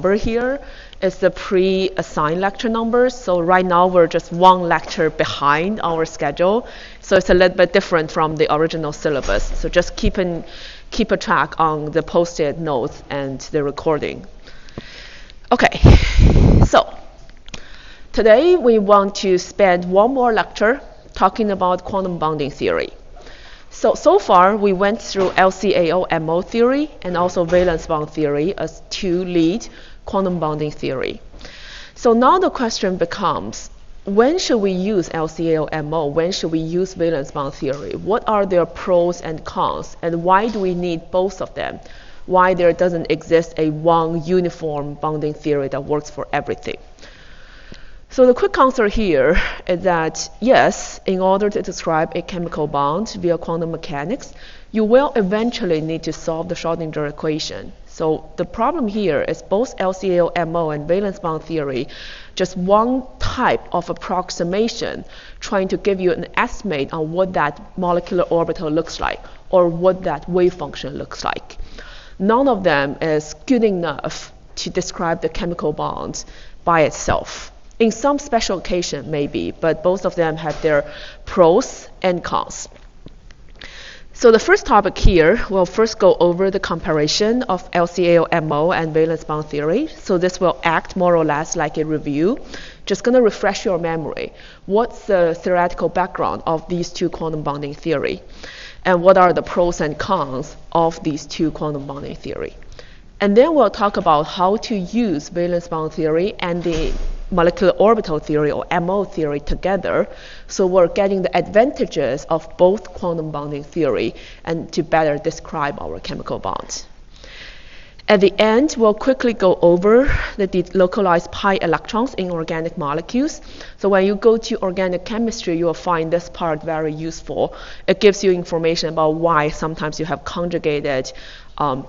number here is the pre-assigned lecture numbers. So right now we're just one lecture behind our schedule. So it's a little bit different from the original syllabus. So just keep a track on the posted notes and the recording. Okay, so today we want to spend one more lecture talking about quantum bonding theory. So far we went through LCAO-MO theory and also valence bond theory as two lead quantum bonding theory. So now the question becomes, when should we use LCAO-MO? When should we use valence bond theory? What are their pros and cons? And why do we need both of them? Why there doesn't exist a one uniform bonding theory that works for everything? So the quick answer here is that yes, in order to describe a chemical bond via quantum mechanics, you will eventually need to solve the Schrödinger equation. So the problem here is both LCAO-MO and valence bond theory, just one type of approximation trying to give you an estimate on what that molecular orbital looks like or what that wave function looks like. None of them is good enough to describe the chemical bond by itself. In some special occasion, maybe, but both of them have their pros and cons. So the first topic here, we'll first go over the comparison of LCAO-MO and valence bond theory. So this will act more or less like a review. Just going to refresh your memory. What's the theoretical background of these two quantum bonding theory? And what are the pros and cons of these two quantum bonding theory? And then we'll talk about how to use valence bond theory and the molecular orbital theory or MO theory together, so we're getting the advantages of both quantum bonding theory and to better describe our chemical bonds. At the end, we'll quickly go over the delocalized pi electrons in organic molecules. So when you go to organic chemistry, you'll find this part very useful. It gives you information about why sometimes you have conjugated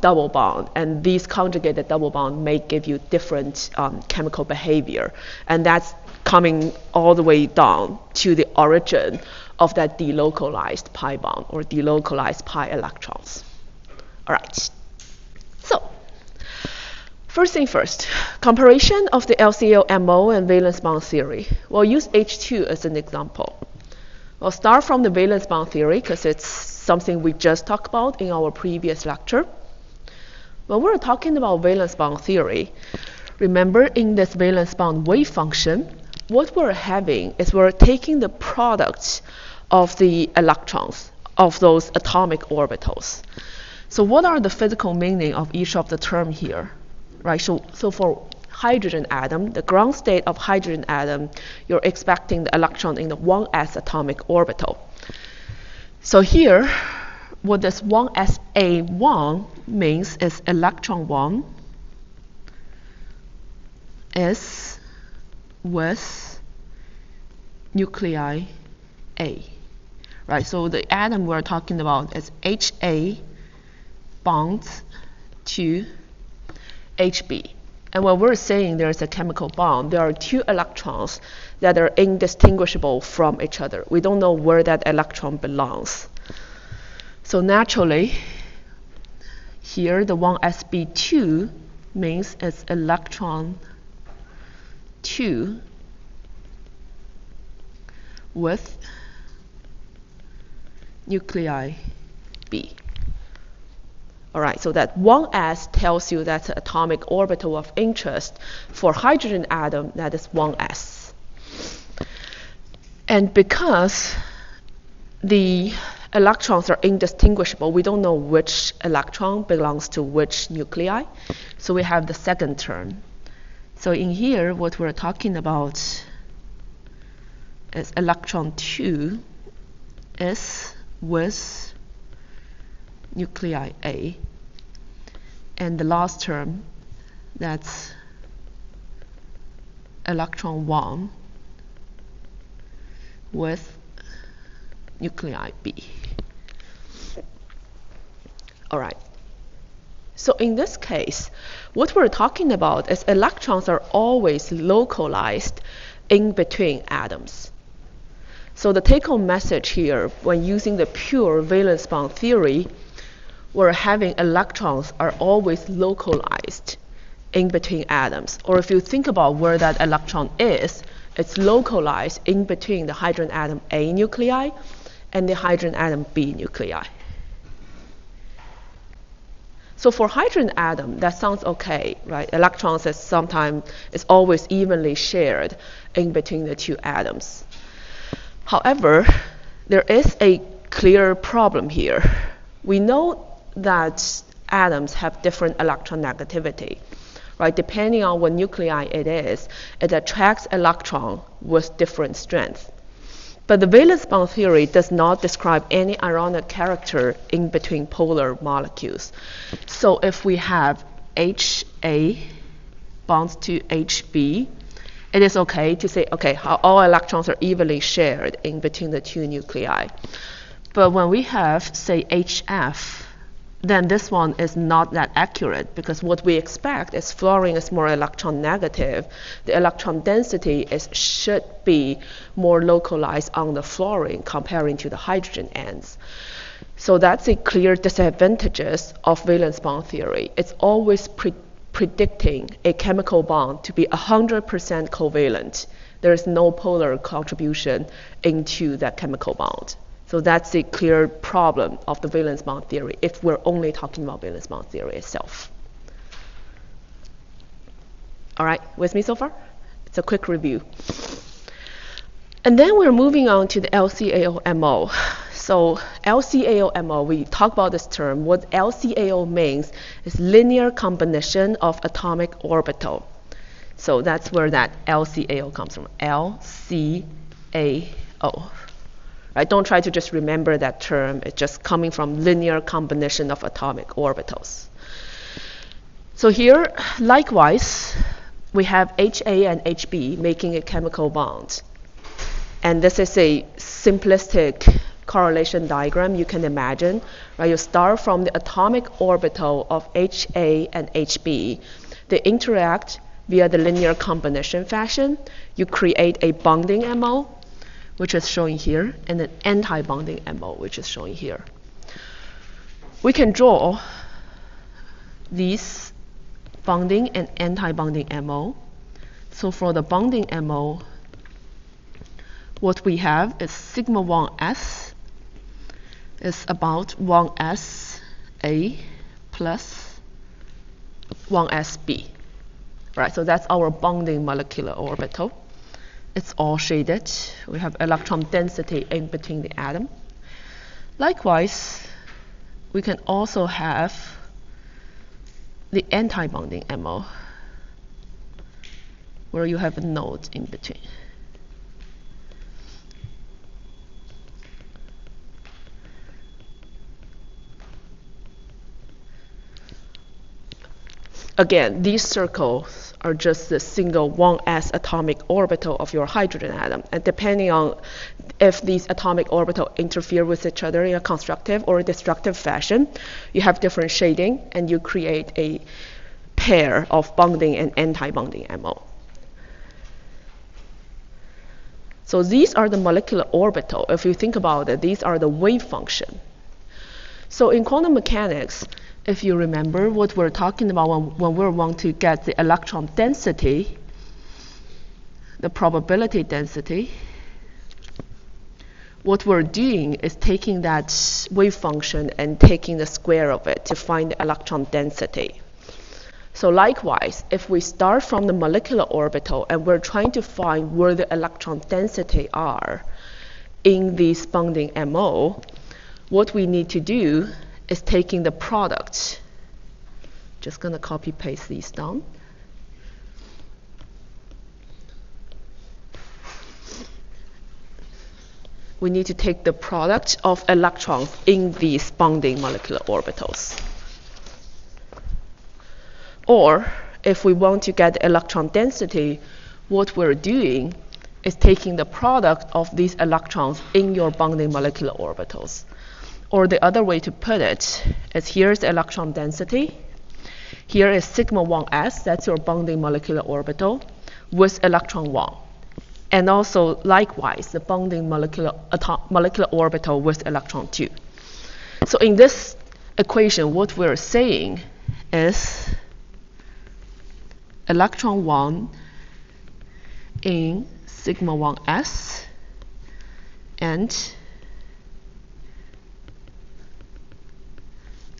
double bond, and these conjugated double bond may give you different chemical behavior, and that's coming all the way down to the origin of that delocalized pi bond or delocalized pi electrons. All right, so first thing first, comparison of the LCAO-MO and valence bond theory. We'll use H2 as an example. We'll start from the valence bond theory because it's something we just talked about in our previous lecture. When we're talking about valence bond theory, remember in this valence bond wave function, what we're having is we're taking the product of the electrons of those atomic orbitals. So what are the physical meaning of each of the term here? Right, so for hydrogen atom, the ground state of hydrogen atom, you're expecting the electron in the 1s atomic orbital. So here, what this 1s-A1 means is electron 1 is with nuclei A. Right, so the atom we're talking about is HA bonds to HB. And when we're saying there's a chemical bond, there are two electrons that are indistinguishable from each other. We don't know where that electron belongs. So naturally, here the 1sb2 means it's electron 2 with nuclei B. All right, so that 1s tells you that's an atomic orbital of interest. For hydrogen atom, that is 1s. And because the electrons are indistinguishable, we don't know which electron belongs to which nuclei. So we have the second term. So in here, what we're talking about is electron 2 is with nuclei A. And the last term, that's electron 1 with nuclei B. All right. So in this case, what we're talking about is electrons are always localized in between atoms. So the take-home message here, when using the pure valence bond theory, we're having electrons are always localized in between atoms. Or if you think about where that electron is, it's localized in between the hydrogen atom A nuclei and the hydrogen atom B nuclei. So for hydrogen atom, that sounds okay, right? Electrons is always evenly shared in between the two atoms. However, there is a clear problem here. We know that atoms have different electron negativity, right? Depending on what nuclei it is, it attracts electron with different strength. But the valence bond theory does not describe any ironic character in between polar molecules. So if we have HA bonds to HB, it is okay to say, okay, how all electrons are evenly shared in between the two nuclei. But when we have, say, HF, then this one is not that accurate, because what we expect is fluorine is more electron negative. The electron density should be more localized on the fluorine comparing to the hydrogen ends. So that's a clear disadvantages of valence bond theory. It's always predicting a chemical bond to be 100% covalent. There is no polar contribution into that chemical bond. So that's a clear problem of the valence bond theory if we're only talking about valence bond theory itself. All right, with me so far? It's a quick review. And then we're moving on to the LCAO-MO. So LCAO-MO, we talk about this term. What LCAO means is linear combination of atomic orbital. So that's where that LCAO comes from, LCAO. Right? Don't try to just remember that term. It's just coming from linear combination of atomic orbitals. So here, likewise, we have HA and HB making a chemical bond. And this is a simplistic correlation diagram you can imagine. Right? You start from the atomic orbital of HA and HB. They interact via the linear combination fashion. You create a bonding MO, which is showing here, and an anti-bonding MO, which is showing here. We can draw these bonding and anti-bonding MO. So for the bonding MO, what we have is sigma 1s is about 1sa plus 1sb. Right, so that's our bonding molecular orbital. It's all shaded. We have electron density in between the atom. Likewise, we can also have the anti-bonding MO, where you have a node in between. Again, these circles are just the single 1s atomic orbital of your hydrogen atom. And depending on if these atomic orbitals interfere with each other in a constructive or a destructive fashion, you have different shading, and you create a pair of bonding and anti-bonding MO. So these are the molecular orbital. If you think about it, these are the wave function. So in quantum mechanics, if you remember what we're talking about when we want to get the electron density, the probability density, what we're doing is taking that wave function and taking the square of it to find the electron density. So likewise, if we start from the molecular orbital and we're trying to find where the electron density are in this bonding MO, what we need to do is taking the product. Just going to copy paste these down. We need to take the product of electrons in these bonding molecular orbitals. Or if we want to get electron density, what we're doing is taking the product of these electrons in your bonding molecular orbitals. Or the other way to put it is, here's the electron density. Here is sigma 1s, that's your bonding molecular orbital, with electron 1. And also, likewise, the bonding molecular orbital with electron 2. So in this equation, what we're saying is electron 1 in sigma 1s and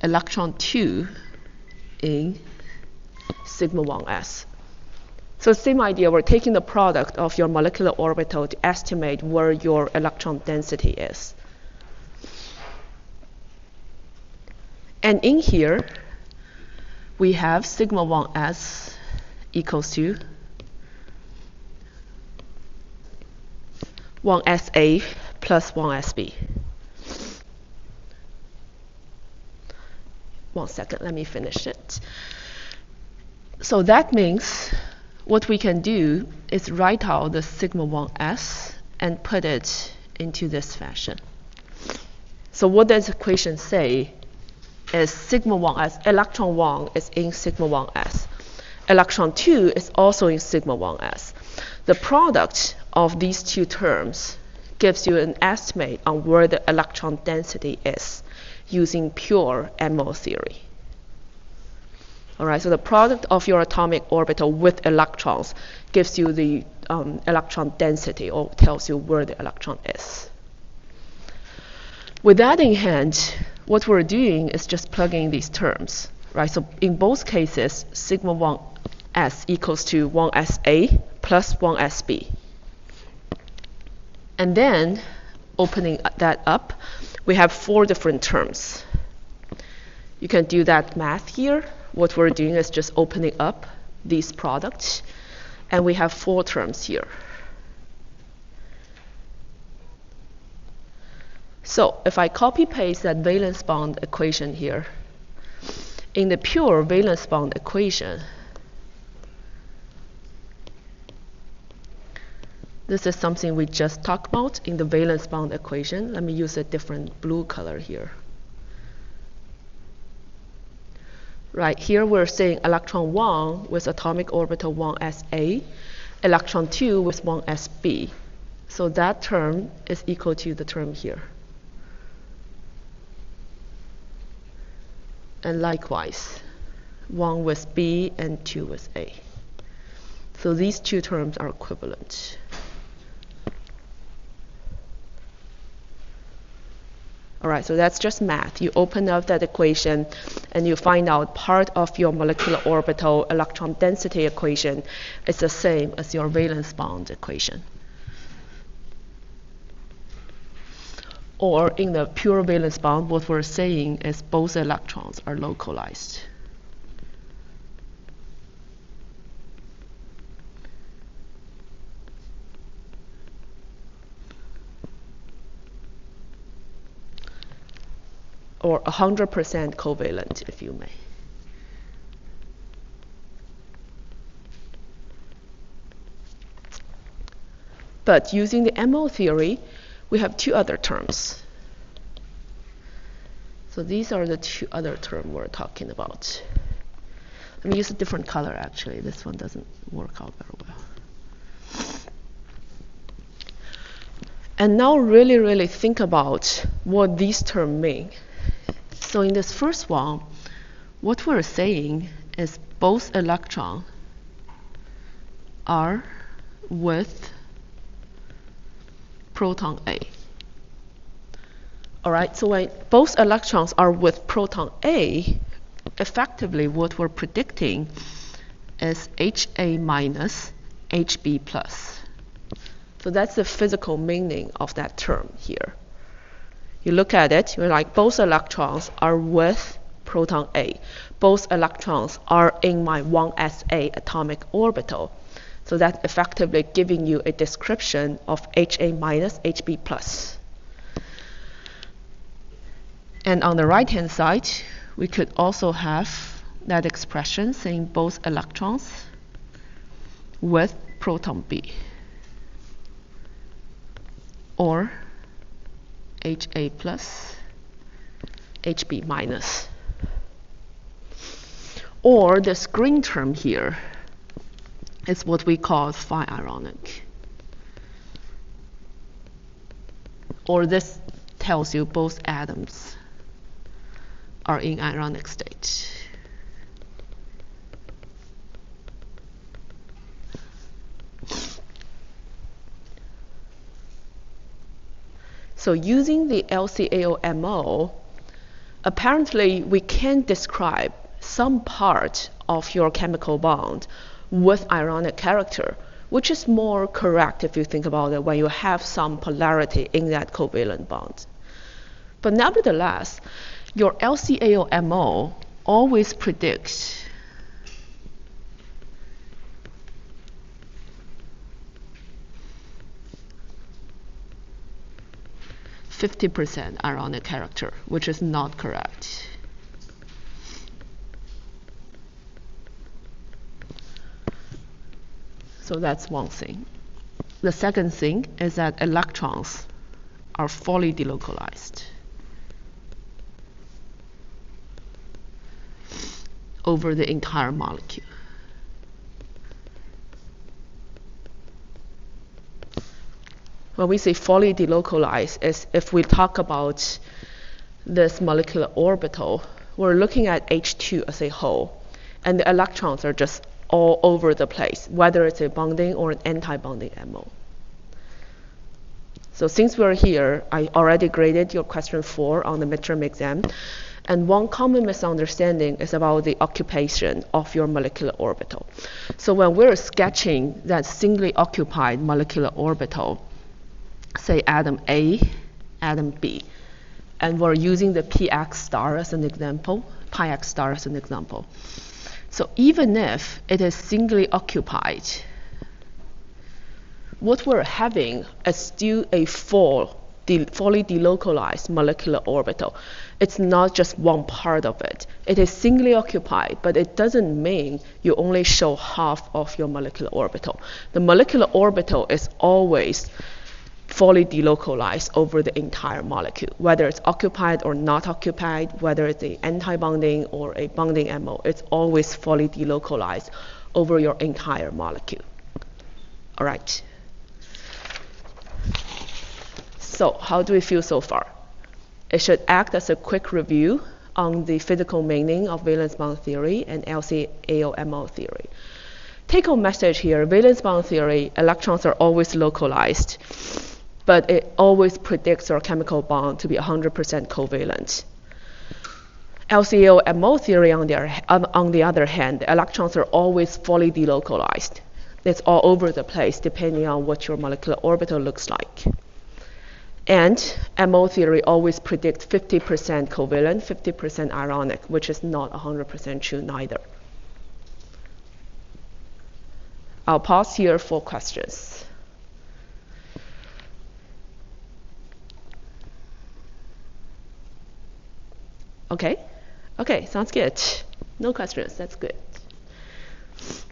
electron 2 in sigma 1s. So same idea, we're taking the product of your molecular orbital to estimate where your electron density is. And in here, we have sigma 1s equals to 1sa plus 1sb. 1 second, let me finish it. So that means what we can do is write out the sigma 1s and put it into this fashion. So what does the equation say is sigma 1s, electron 1 is in sigma 1s. Electron 2 is also in sigma 1s. The product of these two terms gives you an estimate on where the electron density is using pure MO theory. All right, so the product of your atomic orbital with electrons gives you the electron density, or tells you where the electron is. With that in hand, what we're doing is just plugging these terms, right? So in both cases, sigma 1s equals to 1sa plus 1sb. And then, opening that up, we have 4 different terms. You can do that math here. What we're doing is just opening up these products, and we have 4 terms here. So if I copy-paste that valence bond equation here, in the pure valence bond equation, this is something we just talked about in the valence bond equation. Let me use a different blue color here. Right, here we're saying electron 1 with atomic orbital 1sa, electron 2 with 1sb. So that term is equal to the term here. And likewise, 1 with b and 2 with a. So these two terms are equivalent. All right, so that's just math. You open up that equation and you find out part of your molecular orbital electron density equation is the same as your valence bond equation. Or in the pure valence bond, what we're saying is both electrons are localized. Or 100% covalent, if you may. But using the MO theory, we have 2 other terms. So these are the 2 other terms we're talking about. Let me use a different color, actually. This one doesn't work out very well. And now really think about what these terms mean. So in this first one, what we're saying is both electrons are with proton A. All right, so when both electrons are with proton A, effectively what we're predicting is HA minus, HB plus. So that's the physical meaning of that term here. You look at it, you're like, both electrons are with proton A. Both electrons are in my 1sa atomic orbital. So that's effectively giving you a description of HA minus, HB plus. And on the right-hand side, we could also have that expression saying both electrons with proton B, or HA plus, HB minus. Or this green term here is what we call phi ironic. Or this tells you both atoms are in ironic state. So using the LCAO-MO, apparently we can describe some part of your chemical bond with ironic character, which is more correct if you think about it when you have some polarity in that covalent bond. But nevertheless, your LCAO-MO always predicts (50% ironic character, which is not correct. So that's one thing. The second thing is that electrons are fully delocalized over the entire molecule. When we say fully delocalized, is if we talk about this molecular orbital, we're looking at H2 as a whole, and the electrons are just all over the place, whether it's a bonding or an anti-bonding MO. So since we're here, I already graded your question 4 on the midterm exam, and one common misunderstanding is about the occupation of your molecular orbital. So when we're sketching that singly occupied molecular orbital, say atom A, atom B, and we're using the px star as an example, pi x star as an example. So even if it is singly occupied, what we're having is still a fully delocalized molecular orbital. It's not just one part of it. It is singly occupied, but it doesn't mean you only show half of your molecular orbital. The molecular orbital is always fully delocalized over the entire molecule, whether it's occupied or not occupied, whether it's an anti-bonding or a bonding MO, it's always fully delocalized over your entire molecule. All right. So how do we feel so far? It should act as a quick review on the physical meaning of valence bond theory and LCAO-MO theory. Take-home message here, valence bond theory, electrons are always localized, but it always predicts your chemical bond to be 100% covalent. LCAO-MO theory, on the other hand, the electrons are always fully delocalized. It's all over the place, depending on what your molecular orbital looks like. And MO theory always predicts 50% covalent, 50% ironic, which is not 100% true neither. I'll pause here for questions. Okay, sounds good. No questions, that's good.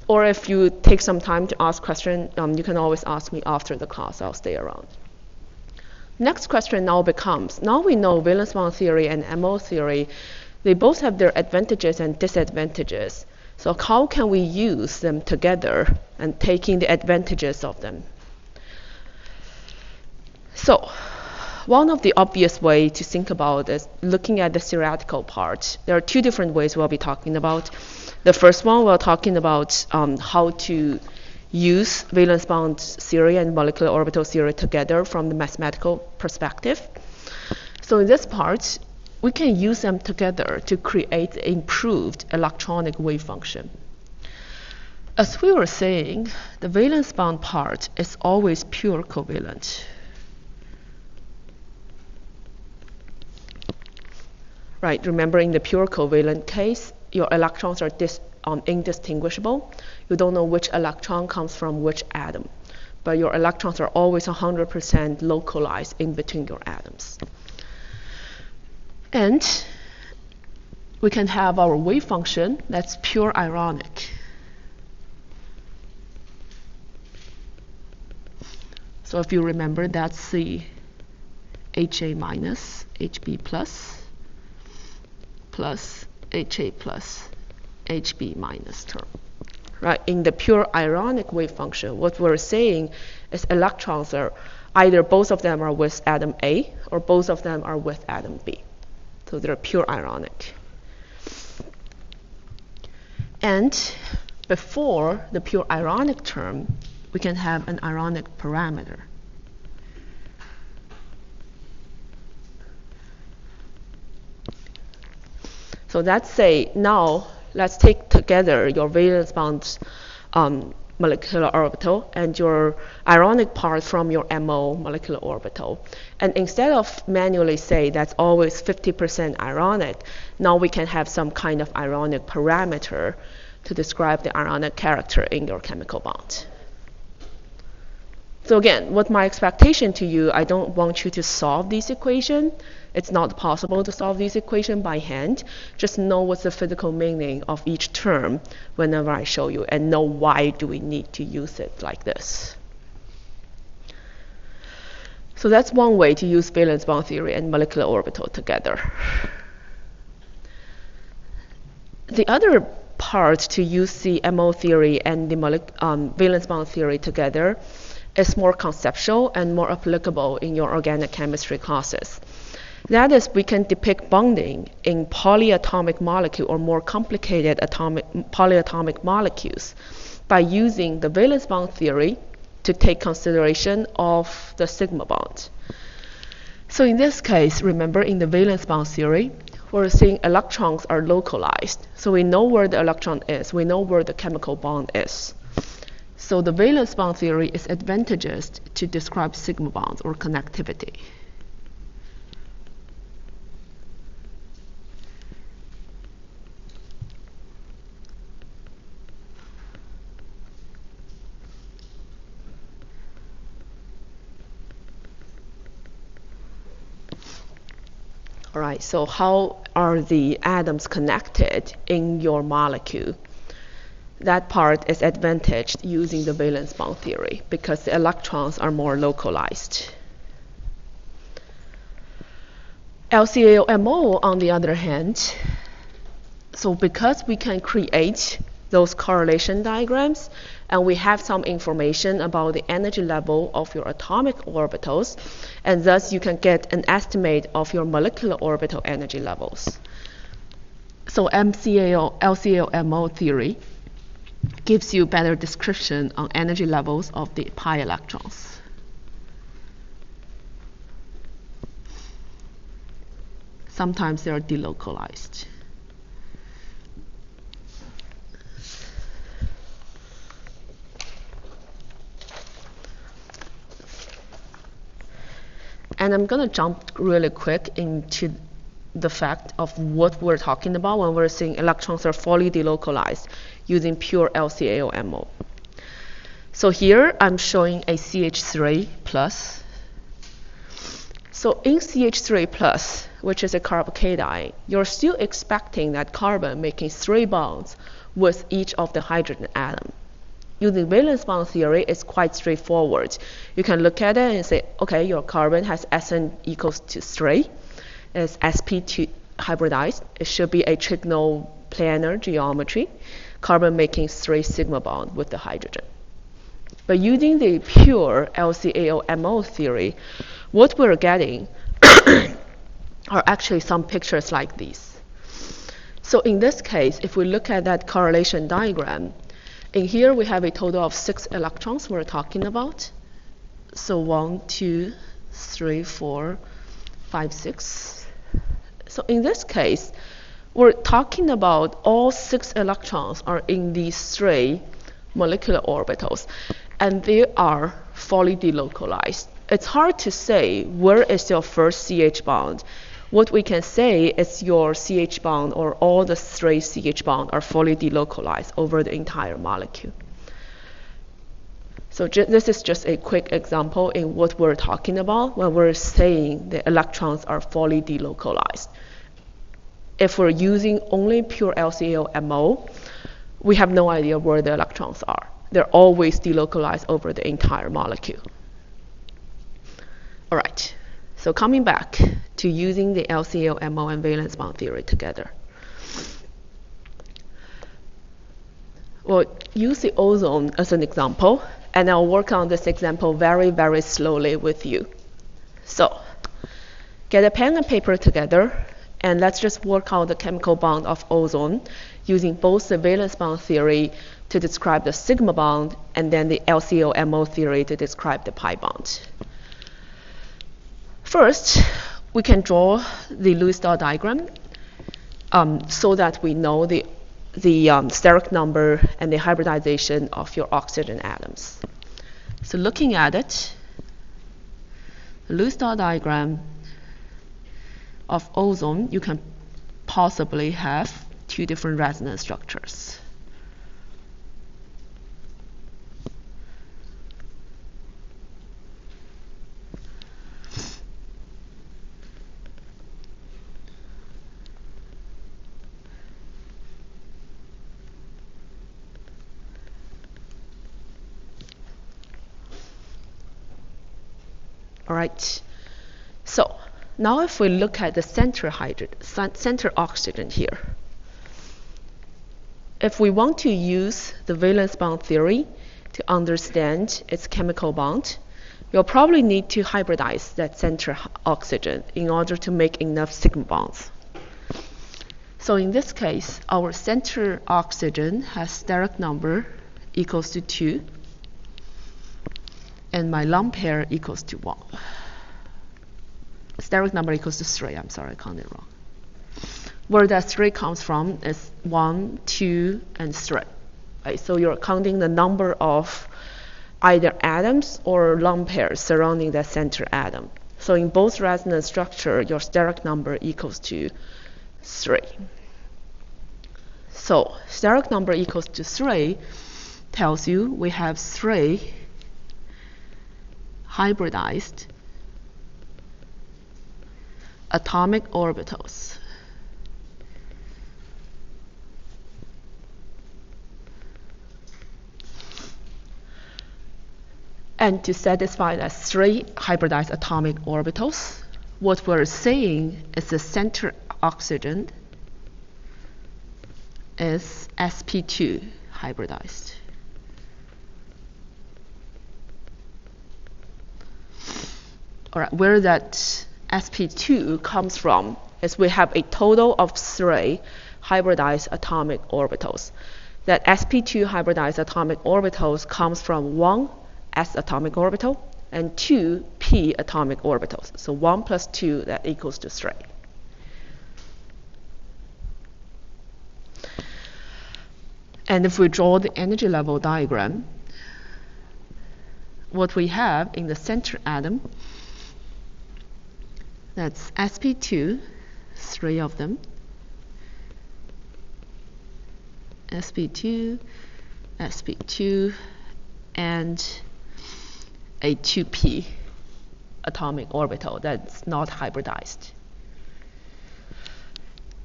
Or if you take some time to ask questions, you can always ask me after the class, I'll stay around. Next question now becomes, now we know valence bond theory and MO theory, they both have their advantages and disadvantages. So how can we use them together and taking the advantages of them? So one of the obvious ways to think about is looking at the theoretical part. There are two different ways we'll be talking about. The first one, we're talking about how to use valence bond theory and molecular orbital theory together from the mathematical perspective. So in this part, we can use them together to create improved electronic wave function. As we were saying, the valence bond part is always pure covalent. Right, remember in the pure covalent case, your electrons are indistinguishable. You don't know which electron comes from which atom, but your electrons are always 100% localized in between your atoms. And we can have our wave function that's pure ironic. So if you remember, that's the HA minus, HB plus HA plus HB minus term. Right? In the pure ironic wave function, what we're saying is electrons are either both of them are with atom A or both of them are with atom B. So they're pure ironic. And before the pure ironic term, we can have an ironic parameter. So let's say now, let's take together your valence bond molecular orbital and your ionic part from your MO molecular orbital. And instead of manually say that's always 50% ionic, now we can have some kind of ionic parameter to describe the ionic character in your chemical bond. So again, what my expectation to you, I don't want you to solve this equation. It's not possible to solve this equation by hand. Just know what's the physical meaning of each term whenever I show you, and know why do we need to use it like this. So that's one way to use valence bond theory and molecular orbital together. The other part to use the MO theory and the valence bond theory together is more conceptual and more applicable in your organic chemistry classes. That is, we can depict bonding in polyatomic molecule or more complicated polyatomic molecules by using the valence bond theory to take consideration of the sigma bond. So in this case, remember in the valence bond theory, we're saying electrons are localized. So we know where the electron is. We know where the chemical bond is. So the valence bond theory is advantageous to describe sigma bonds or connectivity. All right, so how are the atoms connected in your molecule? That part is advantaged using the valence bond theory because the electrons are more localized. LCAO-MO, on the other hand, so because we can create those correlation diagrams and we have some information about the energy level of your atomic orbitals, and thus you can get an estimate of your molecular orbital energy levels. So LCAO-MO theory gives you better description on energy levels of the pi electrons. Sometimes they are delocalized. And I'm going to jump really quick into the fact of what we're talking about when we're saying electrons are fully delocalized using pure LCAO-MO. So here I'm showing a CH3 plus. So in CH3 plus, which is a carbocation, you're still expecting that carbon making 3 bonds with each of the hydrogen atom. Using valence bond theory, it's quite straightforward. You can look at it and say, okay, your carbon has Sn equals to 3. It's sp2 hybridized. It should be a trigonal planar geometry. Carbon making 3 sigma bond with the hydrogen. But using the pure LCAO-MO theory, what we're getting are actually some pictures like these. So in this case, if we look at that correlation diagram, in here we have a total of 6 electrons we're talking about. So 1, 2, 3, 4, 5, 6. So in this case, we're talking about all 6 electrons are in these 3 molecular orbitals, and they are fully delocalized. It's hard to say where is your first CH bond. What we can say is your CH bond or all the 3 CH bonds are fully delocalized over the entire molecule. So this is just a quick example in what we're talking about when we're saying the electrons are fully delocalized. If we're using only pure LCAO-MO, we have no idea where the electrons are. They're always delocalized over the entire molecule. All right, so coming back to using the LCAO-MO and valence bond theory together. We'll use the ozone as an example, and I'll work on this example very, very slowly with you. So, get a pen and paper together, and let's just work out the chemical bond of ozone using both the valence bond theory to describe the sigma bond and then the LCAO-MO theory to describe the pi bond. First, we can draw the Lewis dot diagram. so that we know the steric number and the hybridization of your oxygen atoms. So looking at it, the Lewis dot diagram of ozone, you can possibly have two different resonance structures. All right, so now if we look at the center oxygen here, if we want to use the valence bond theory to understand its chemical bond, you'll probably need to hybridize that center oxygen in order to make enough sigma bonds. So in this case, our center oxygen has steric number equals to 2, and my lone pair equals to 1. Steric number equals to 3. I'm sorry, I counted wrong. Where that 3 comes from is 1, 2, and 3. Right? So you're counting the number of either atoms or lone pairs surrounding that center atom. So in both resonance structure, your steric number equals to 3. So steric number equals to 3 tells you we have 3 hybridized atomic orbitals. And to satisfy that 3 hybridized atomic orbitals, what we're saying is the center oxygen is sp2 hybridized. All right, where that sp2 comes from is we have a total of 3 hybridized atomic orbitals. That sp2 hybridized atomic orbitals comes from 1 s atomic orbital and 2 p atomic orbitals. So 1 plus 2, that equals to 3. And if we draw the energy level diagram, what we have in the center atom, that's sp2, 3 of them, sp2, sp2, and a 2p atomic orbital that's not hybridized.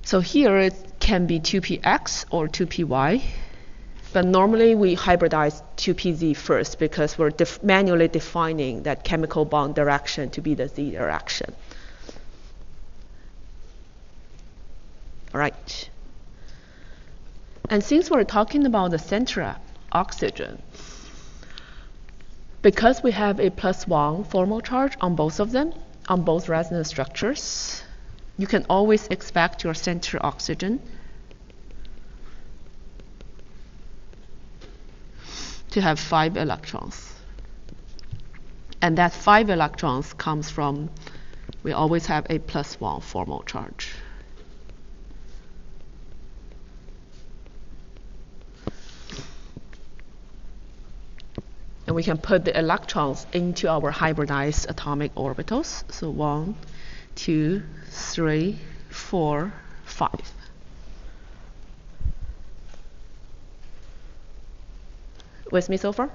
So here it can be 2px or 2py, but normally we hybridize 2pz first because we're manually defining that chemical bond direction to be the z direction. All right. And since we're talking about the center oxygen, because we have a +1 formal charge on both of them, on both resonance structures, you can always expect your center oxygen to have 5 electrons. And that 5 electrons comes from, we always have a +1 formal charge. And we can put the electrons into our hybridized atomic orbitals. So 1, 2, 3, 4, 5. With me so far?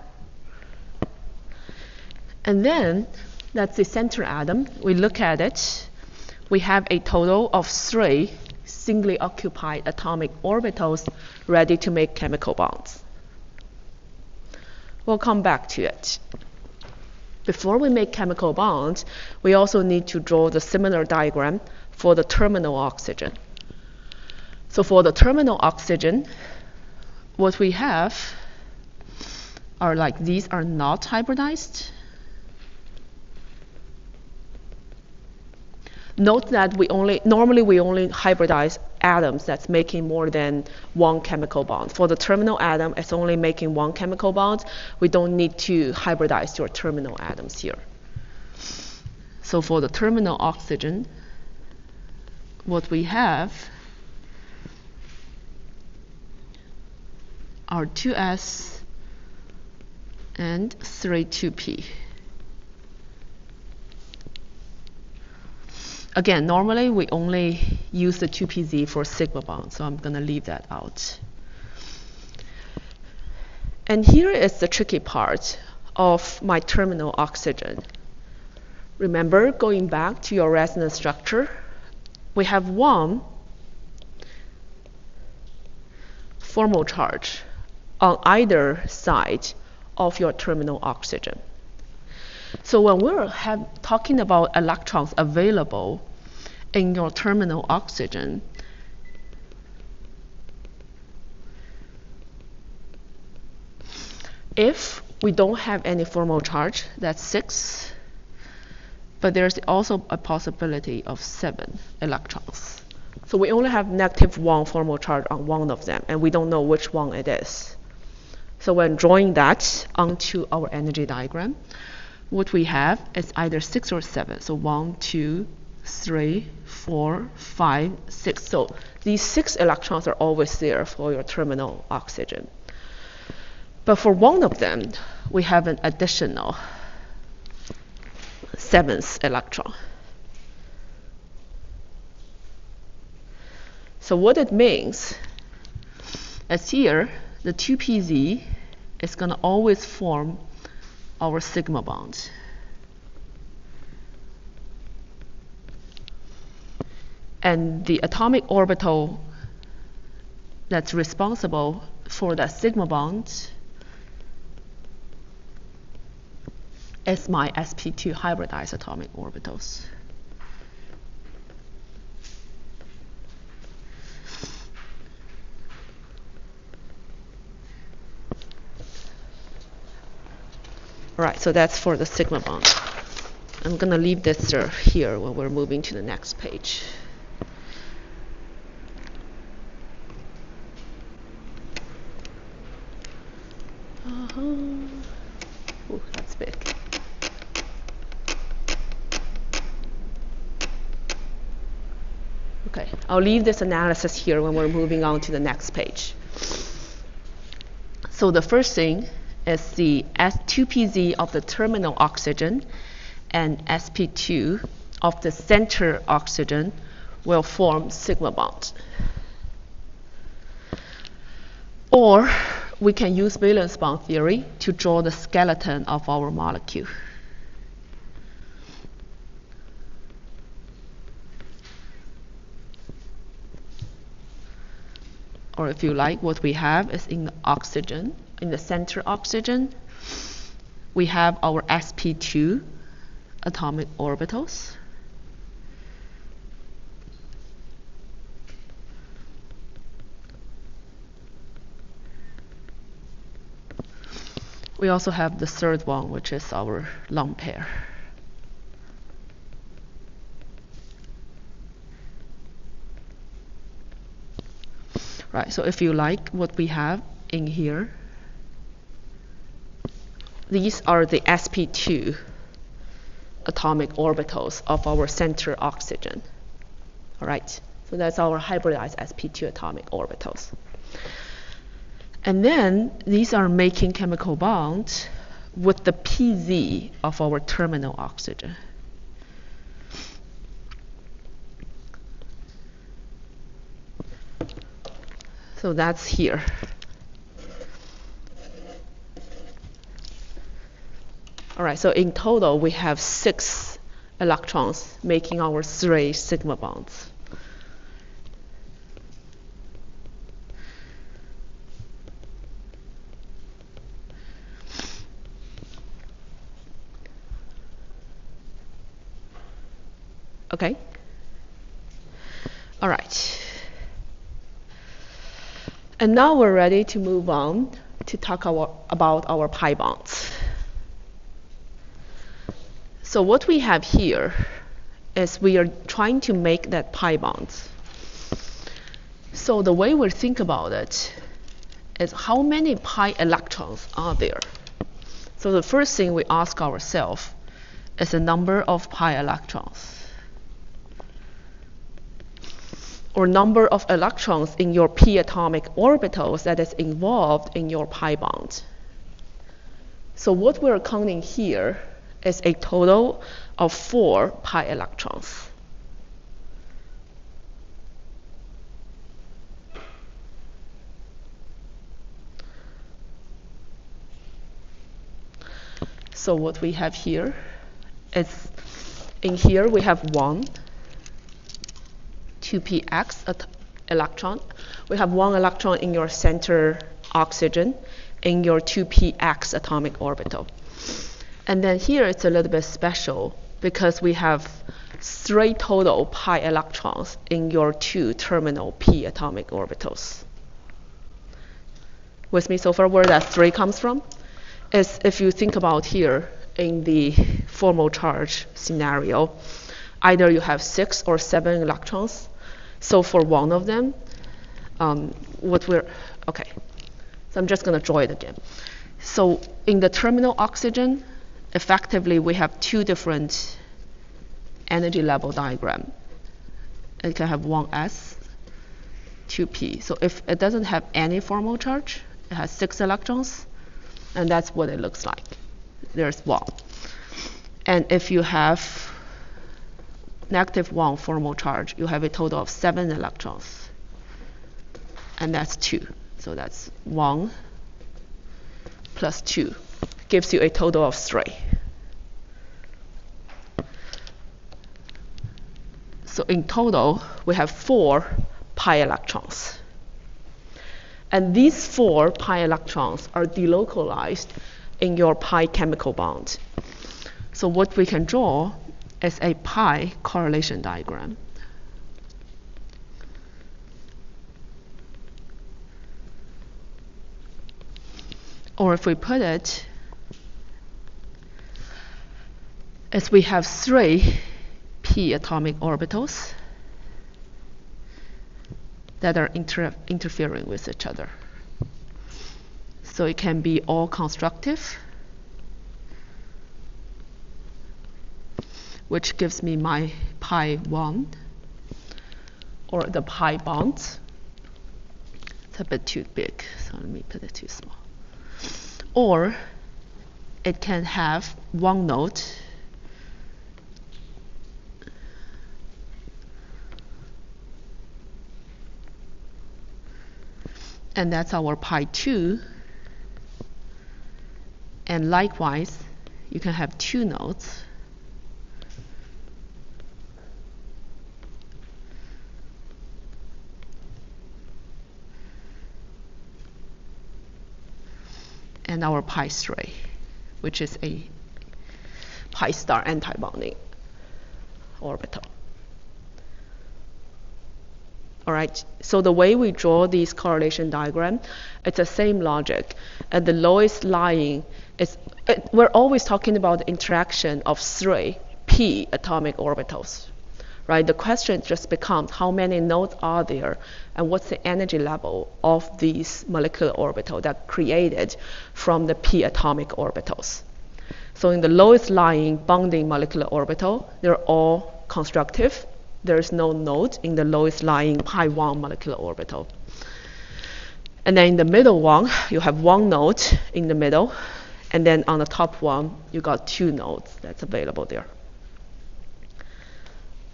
And then that's the center atom. We look at it. We have a total of 3 singly occupied atomic orbitals ready to make chemical bonds. We'll come back to it. Before we make chemical bonds, we also need to draw the similar diagram for the terminal oxygen. So for the terminal oxygen, what we have are like these are not hybridized. Note that normally we only hybridize atoms that's making more than 1 chemical bond. For the terminal atom, it's only making 1 chemical bond. We don't need to hybridize your terminal atoms here. So for the terminal oxygen, what we have are 2s and 3 2p. Again, normally we only use the 2pz for sigma bond, so I'm going to leave that out. And here is the tricky part of my terminal oxygen. Remember, going back to your resonance structure, we have one formal charge on either side of your terminal oxygen. So when we're talking about electrons available in your terminal oxygen, if we don't have any formal charge, that's 6, but there's also a possibility of 7 electrons. So we only have -1 formal charge on one of them, and we don't know which one it is. So when drawing that onto our energy diagram, what we have is either 6 or 7. So 1, 2, 3, 4, 5, 6. So these 6 electrons are always there for your terminal oxygen. But for one of them, we have an additional 7th electron. So what it means is here, the 2pz is going to always form our sigma bond. And the atomic orbital that's responsible for that sigma bond is my sp2 hybridized atomic orbitals. All right, so that's for the sigma bond. I'm going to leave this here when we're moving to the next page. Ooh, that's big. Okay, I'll leave this analysis here when we're moving on to the next page. So the first thing is the S2pz of the terminal oxygen and sp2 of the center oxygen will form sigma bonds. Or we can use valence bond theory to draw the skeleton of our molecule. Or if you like, what we have is in the oxygen, in the center oxygen, we have our sp2 atomic orbitals. We also have the third one, which is our lone pair. Right, so if you like what we have in here, these are the sp2 atomic orbitals of our center oxygen. All right, so that's our hybridized sp2 atomic orbitals. And then these are making chemical bonds with the pz of our terminal oxygen. So that's here. All right, so in total we have 6 electrons making our 3 sigma bonds. Okay? All right. And now we're ready to move on to talk about our pi bonds. So what we have here is we are trying to make that pi bonds. So the way we think about it is how many pi electrons are there? So the first thing we ask ourselves is the number of pi electrons. or number of electrons in your p atomic orbitals that is involved in your pi bond. So what we're counting here is a total of 4 pi electrons. So what we have here is, in here we have 1 2px electron. We have 1 electron in your center oxygen in your 2px atomic orbital. And then here it's a little bit special because we have 3 total pi electrons in your 2 terminal p atomic orbitals. With me so far, where that 3 comes from is, if you think about here in the formal charge scenario, either you have 6 or 7 electrons. So for one of them, okay, so I'm just going to draw it again. So in the terminal oxygen, effectively we have 2 different energy level diagram. It can have 1s, 2p. So if it doesn't have any formal charge, it has 6 electrons, and that's what it looks like. There's 1. And if you have -1 formal charge, you have a total of 7 electrons, and that's 2. So that's 1 plus 2 gives you a total of 3. So in total, we have 4 pi electrons. And these 4 pi electrons are delocalized in your pi chemical bond. So what we can draw is a pi correlation diagram. Or if we put it as, we have 3 p atomic orbitals that are interfering with each other. So it can be all constructive, which gives me my pi 1, or the pi bonds. It's a bit too big, so let me put it too small. Or it can have 1 node and that's our pi 2. And likewise, you can have 2 nodes. And our pi 3, which is a pi star antibonding orbital. All right, so the way we draw these correlation diagram, it's the same logic. At the lowest lying, we're always talking about the interaction of 3 p atomic orbitals, right? The question just becomes how many nodes are there and what's the energy level of these molecular orbitals that created from the p atomic orbitals. So in the lowest lying bonding molecular orbital, they're all constructive. There's no node in the lowest lying pi 1 molecular orbital. And then in the middle one, you have 1 node in the middle, and then on the top one, you got 2 nodes that's available there.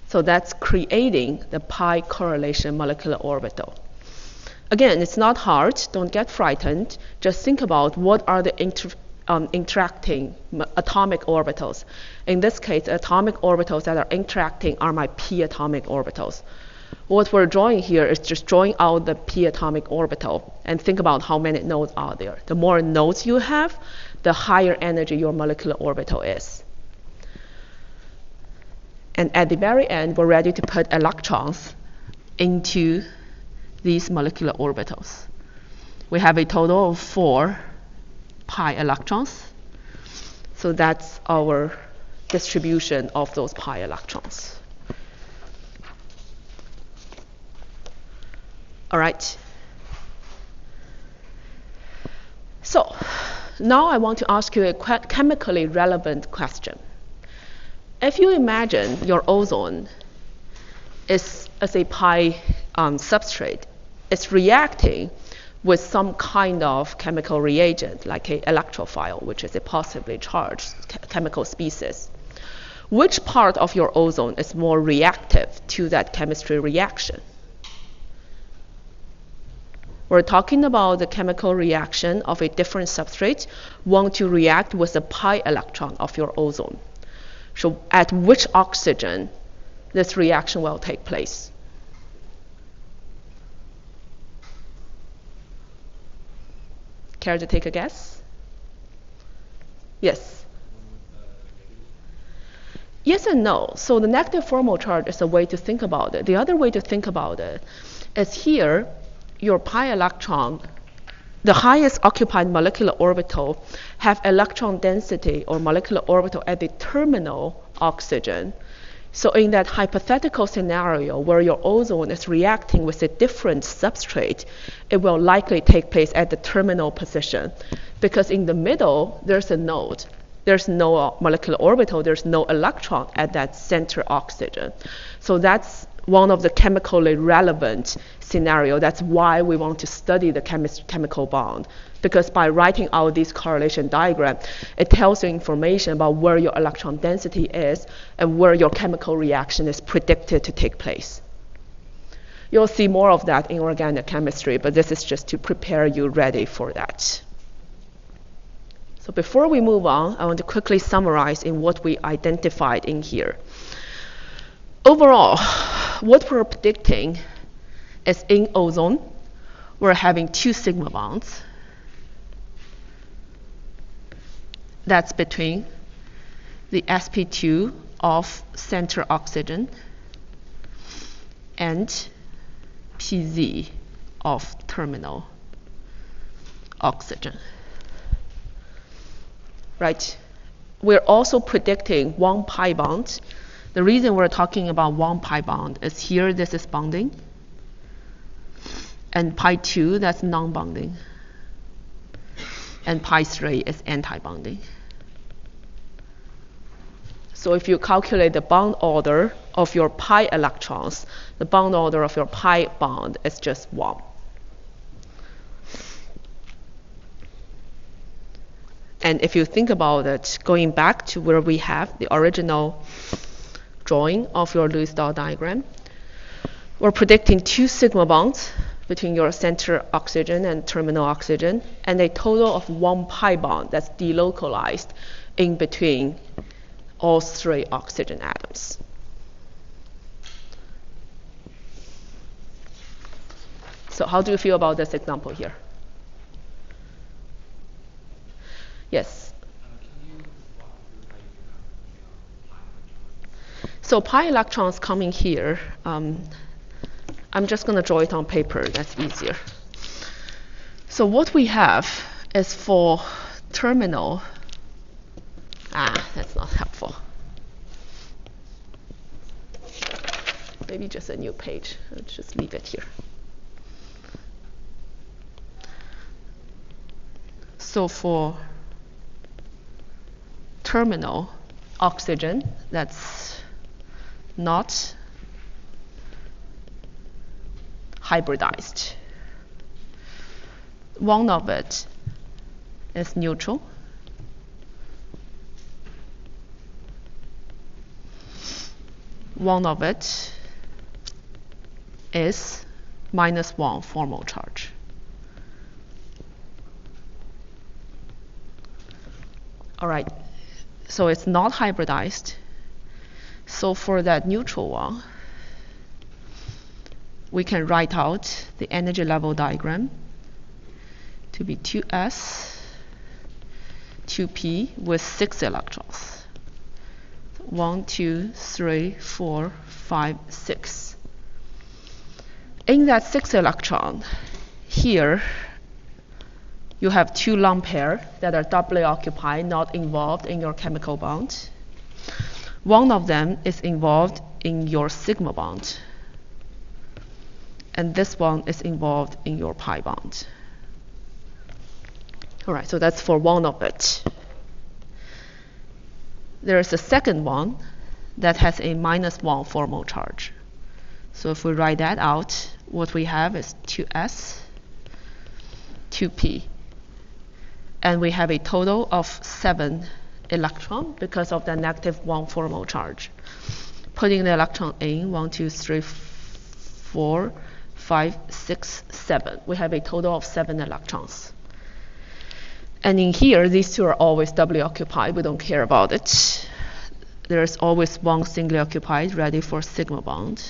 So that's creating the pi correlation molecular orbital. Again, it's not hard. Don't get frightened. Just think about what are the interacting atomic orbitals. In this case, atomic orbitals that are interacting are my p atomic orbitals. What we're drawing here is just drawing out the p atomic orbital and think about how many nodes are there. The more nodes you have, the higher energy your molecular orbital is. And at the very end, we're ready to put electrons into these molecular orbitals. We have a total of 4 pi electrons. So that's our distribution of those pi electrons. All right. So now I want to ask you a chemically relevant question. If you imagine your ozone is as a pi substrate, it's reacting with some kind of chemical reagent, like an electrophile, which is a positively charged chemical species. Which part of your ozone is more reactive to that chemistry reaction? We're talking about the chemical reaction of a different substrate want to react with the pi electron of your ozone. So at which oxygen this reaction will take place? Care to take a guess? Yes. Yes and no. So the negative formal charge is a way to think about it. The other way to think about it is here, your pi electron, the highest occupied molecular orbital, have electron density or molecular orbital at the terminal oxygen. So in that hypothetical scenario where your ozone is reacting with a different substrate, it will likely take place at the terminal position, because in the middle there's a node. There's no molecular orbital, there's no electron at that center oxygen. So that's one of the chemically relevant scenario. That's why we want to study the chemical bond, because by writing out this correlation diagram, it tells you information about where your electron density is and where your chemical reaction is predicted to take place. You'll see more of that in organic chemistry, but this is just to prepare you ready for that. So before we move on, I want to quickly summarize in what we identified in here. Overall, what we're predicting is in ozone, we're having 2 sigma bonds. That's between the sp2 of center oxygen and pz of terminal oxygen. Right? We're also predicting 1 pi bond. The reason we're talking about 1 pi bond is here this is bonding, and pi 2 that's non-bonding, and pi 3 is anti-bonding. So if you calculate the bond order of your pi electrons, the bond order of your pi bond is just 1. And if you think about it, going back to where we have the original drawing of your Lewis dot diagram, we're predicting 2 sigma bonds between your center oxygen and terminal oxygen, and a total of 1 pi bond that's delocalized in between all 3 oxygen atoms. So how do you feel about this example here? Yes. So pi electrons coming here, I'm just going to draw it on paper, that's easier. So what we have is for terminal, that's not helpful. Maybe just a new page, let's just leave it here. So for terminal oxygen, that's not hybridized. One of it is neutral. One of it is -1 formal charge. All right, so it's not hybridized. So for that neutral one, we can write out the energy level diagram to be 2s, 2p with 6 electrons. 1, 2, 3, 4, 5, 6. In that 6 electron, here you have 2 lone pair that are doubly occupied, not involved in your chemical bond. One of them is involved in your sigma bond, and this one is involved in your pi bond. All right, so that's for one of it. There is a second one that has a -1 formal charge. So if we write that out, what we have is 2s, 2p. And we have a total of 7 electrons because of the negative 1 formal charge. Putting the electron in, 1, 2, 3, 4, 5, 6, 7. We have a total of 7 electrons. And in here, these two are always doubly occupied. We don't care about it. There's always one singly occupied, ready for sigma bond.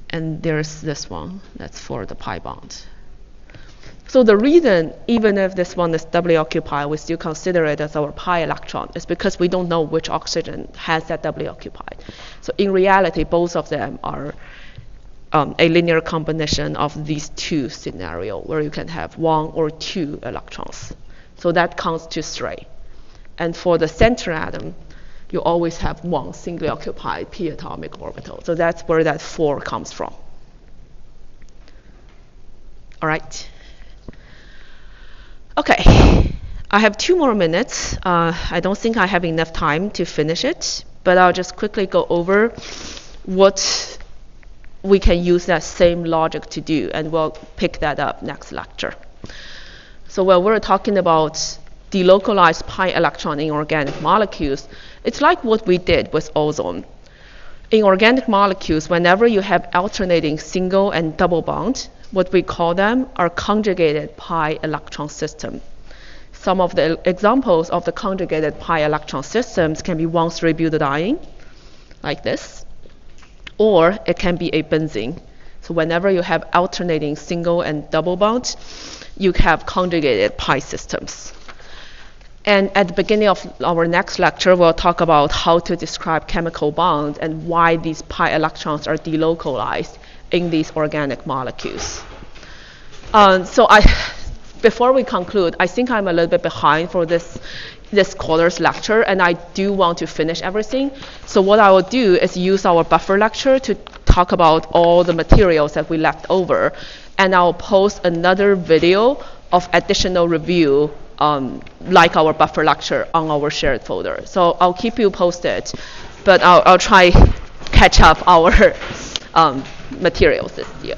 And there's this one, that's for the pi bond. So the reason, even if this one is doubly occupied, we still consider it as our pi electron, is because we don't know which oxygen has that doubly occupied. So in reality, both of them are a linear combination of these two scenarios, where you can have 1 or 2 electrons. So that counts to 3. And for the center atom, you always have 1 singly occupied p atomic orbital. So that's where that 4 comes from. All right. Okay, I have 2 more minutes. I don't think I have enough time to finish it, but I'll just quickly go over what we can use that same logic to do, and we'll pick that up next lecture. So when we're talking about delocalized pi electron in organic molecules, it's like what we did with ozone. In organic molecules, whenever you have alternating single and double bond, what we call them are conjugated pi electron system. Some of the examples of the conjugated pi electron systems can be 1,3-butadiene, like this, or it can be a benzene. So whenever you have alternating single and double bonds, you have conjugated pi systems. And at the beginning of our next lecture, we'll talk about how to describe chemical bonds and why these pi electrons are delocalized in these organic molecules. Before we conclude, I think I'm a little bit behind for this quarter's lecture, and I do want to finish everything. So what I will do is use our buffer lecture to talk about all the materials that we left over, and I'll post another video of additional review like our buffer lecture on our shared folder. So I'll keep you posted, but I'll try catch up our materials this year.